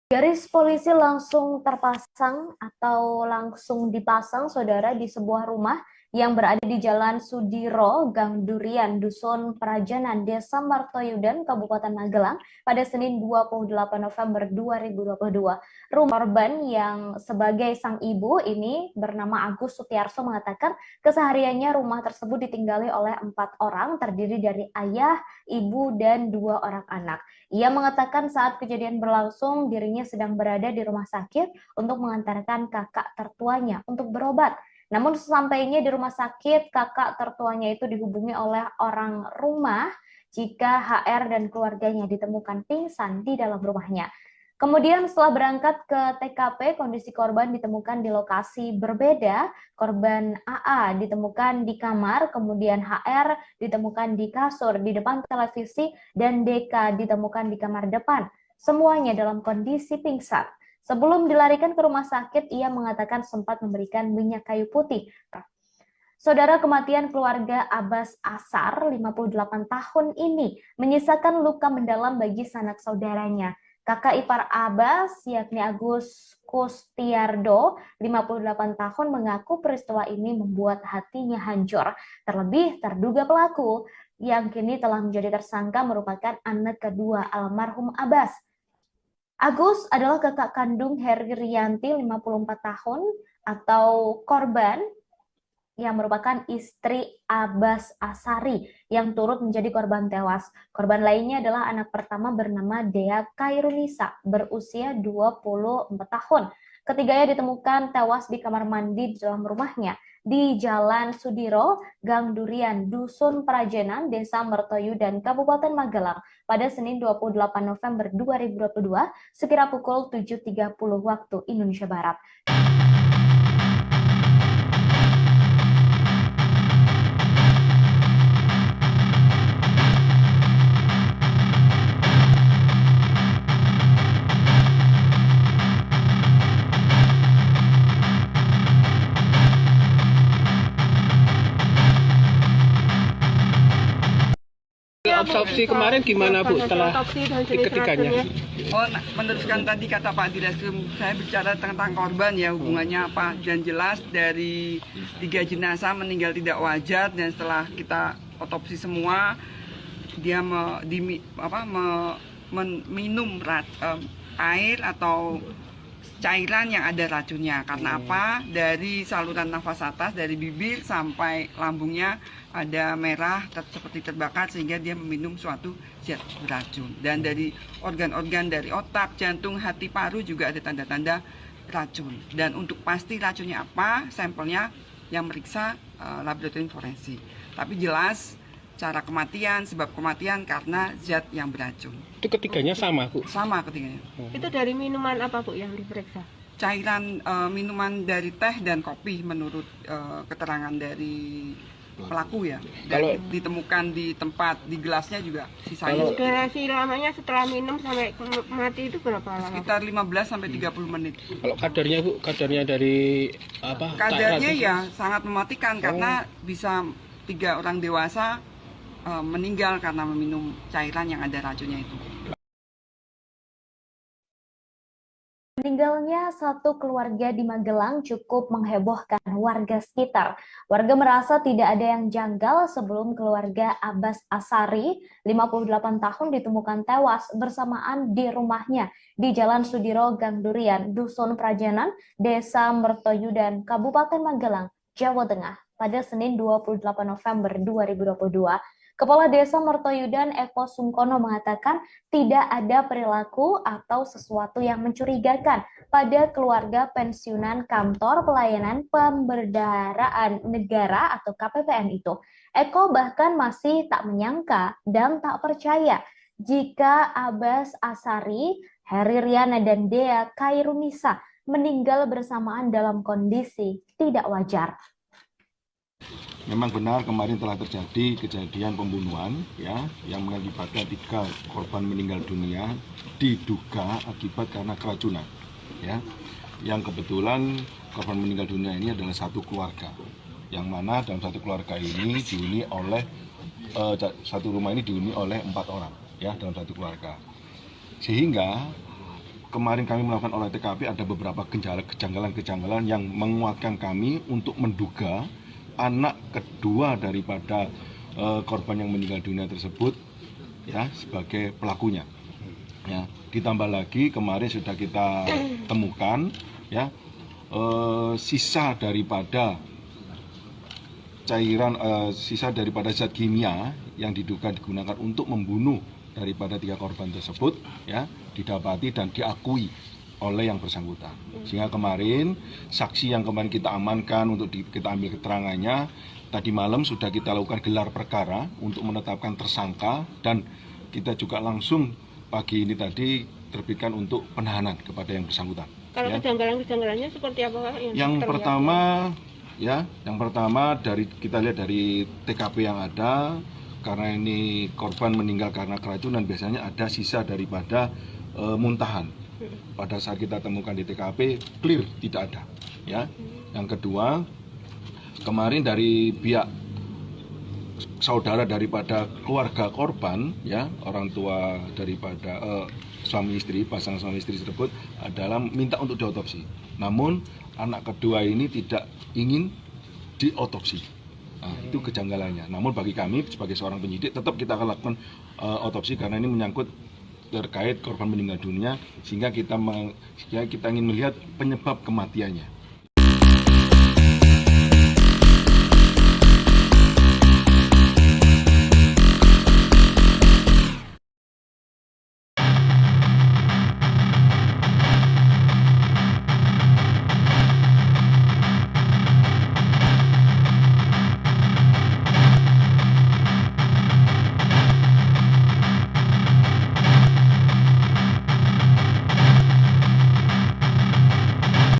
Garis polisi langsung terpasang atau langsung dipasang, saudara, di sebuah rumah yang berada di Jalan Sudiro, Gang Durian, Dusun Prajanan, Desa Martoyudan, Kabupaten Magelang, pada Senin 28 November 2022. Rumah korban yang sebagai sang ibu ini bernama Agus Sutiarso mengatakan kesehariannya rumah tersebut ditinggali oleh 4 orang, terdiri dari ayah, ibu, dan 2 orang anak. Ia mengatakan saat kejadian berlangsung, dirinya sedang berada di rumah sakit untuk mengantarkan kakak tertuanya untuk berobat. Namun sesampainya di rumah sakit, kakak tertuanya itu dihubungi oleh orang rumah jika HR dan keluarganya ditemukan pingsan di dalam rumahnya. Kemudian setelah berangkat ke TKP, kondisi korban ditemukan di lokasi berbeda. Korban AA ditemukan di kamar, kemudian HR ditemukan di kasur di depan televisi, dan DK ditemukan di kamar depan. Semuanya dalam kondisi pingsan. Sebelum dilarikan ke rumah sakit, ia mengatakan sempat memberikan minyak kayu putih. Saudara, kematian keluarga Abbas Asar, 58 tahun ini, menyisakan luka mendalam bagi sanak saudaranya. Kakak ipar Abbas, yakni Agus Kustiardo, 58 tahun, mengaku peristiwa ini membuat hatinya hancur. Terlebih, terduga pelaku yang kini telah menjadi tersangka merupakan anak kedua almarhum Abbas. Agus adalah kakak kandung Heri Rianti, 54 tahun, atau korban yang merupakan istri Abbas Asari yang turut menjadi korban tewas. Korban lainnya adalah anak pertama bernama Dea Kairunisa berusia 24 tahun. Ketiganya ditemukan tewas di kamar mandi di dalam rumahnya di Jalan Sudiro, Gang Durian, Dusun Prajenan, Desa Mertoyudan, Kabupaten Magelang pada Senin 28 November 2022 sekira pukul 7.30 waktu Indonesia Barat. Otopsi kemarin gimana Bu setelah ketiganya? Oh, meneruskan tadi kata Pak Direskrim, saya bicara tentang korban ya, hubungannya apa, dan jelas dari 3 jenazah meninggal tidak wajar, dan setelah kita otopsi semua dia minum air atau cairan yang ada racunnya. Karena apa? Dari saluran nafas atas, dari bibir sampai lambungnya ada merah seperti terbakar, sehingga dia meminum suatu zat beracun. Dan dari organ-organ dari otak, jantung, hati, paru juga ada tanda-tanda racun. Dan untuk pasti racunnya apa, sampelnya yang meriksa laboratorium forensik. Tapi jelas cara kematian, sebab kematian karena zat yang beracun. Itu ketiganya sama Bu? Sama ketiganya. Itu dari minuman apa Bu yang diperiksa? Cairan minuman dari teh dan kopi menurut keterangan dari pelaku ya. Dan ditemukan di tempat, di gelasnya juga sisanya. Durasi lamanya setelah minum sampai mati itu berapa lama? Sekitar 15 sampai 30 menit. Kalau kadarnya Bu, kadarnya dari apa? Kadarnya ya sangat mematikan karena bisa 3 orang dewasa meninggal karena meminum cairan yang ada racunnya itu. Meninggalnya satu keluarga di Magelang cukup menghebohkan warga sekitar. Warga merasa tidak ada yang janggal sebelum keluarga Abbas Asari, 58 tahun, ditemukan tewas bersamaan di rumahnya di Jalan Sudiro, Gang Durian, Dusun Prajenan, Desa Mertoyudan, Kabupaten Magelang, Jawa Tengah pada Senin 28 November 2022. Kepala Desa Mertoyudan Eko Sungkono mengatakan tidak ada perilaku atau sesuatu yang mencurigakan pada keluarga pensiunan Kantor Pelayanan Pemberdaraan Negara atau KPPN itu. Eko bahkan masih tak menyangka dan tak percaya jika Abbas Asari, Heri Riana, dan Dea Kairunisa meninggal bersamaan dalam kondisi tidak wajar. Memang benar kemarin telah terjadi kejadian pembunuhan ya yang mengakibatkan 3 korban meninggal dunia diduga akibat karena keracunan ya. Yang kebetulan korban meninggal dunia ini adalah satu keluarga, yang mana dalam satu keluarga ini dihuni oleh satu rumah ini dihuni oleh 4 orang ya dalam satu keluarga, sehingga kemarin kami melakukan olah TKP ada beberapa kejanggalan-kejanggalan yang menguatkan kami untuk menduga anak kedua daripada korban yang meninggal dunia tersebut ya sebagai pelakunya. Ya, ditambah lagi kemarin sudah kita temukan ya sisa daripada cairan sisa daripada zat kimia yang diduga digunakan untuk membunuh daripada 3 korban tersebut ya didapati dan diakui oleh yang bersangkutan. Sehingga kemarin saksi yang kemarin kita amankan untuk kita ambil keterangannya tadi malam sudah kita lakukan gelar perkara untuk menetapkan tersangka dan kita juga langsung pagi ini tadi terbitkan untuk penahanan kepada yang bersangkutan. Kalau ya. kejanggalan-kejanggalannya seperti apa Pak? Yang pertama dari kita lihat dari TKP yang ada, karena ini korban meninggal karena keracunan biasanya ada sisa daripada muntahan. Pada saat kita temukan di TKP clear tidak ada. Ya. Yang kedua, kemarin dari pihak saudara daripada keluarga korban, ya orang tua daripada suami istri, pasangan suami istri tersebut adalah minta untuk diotopsi. Namun anak kedua ini tidak ingin diotopsi. Nah, itu kejanggalannya. Namun bagi kami sebagai seorang penyidik tetap kita akan lakukan otopsi karena ini menyangkut terkait korban meninggal dunia sehingga kita ingin melihat penyebab kematiannya.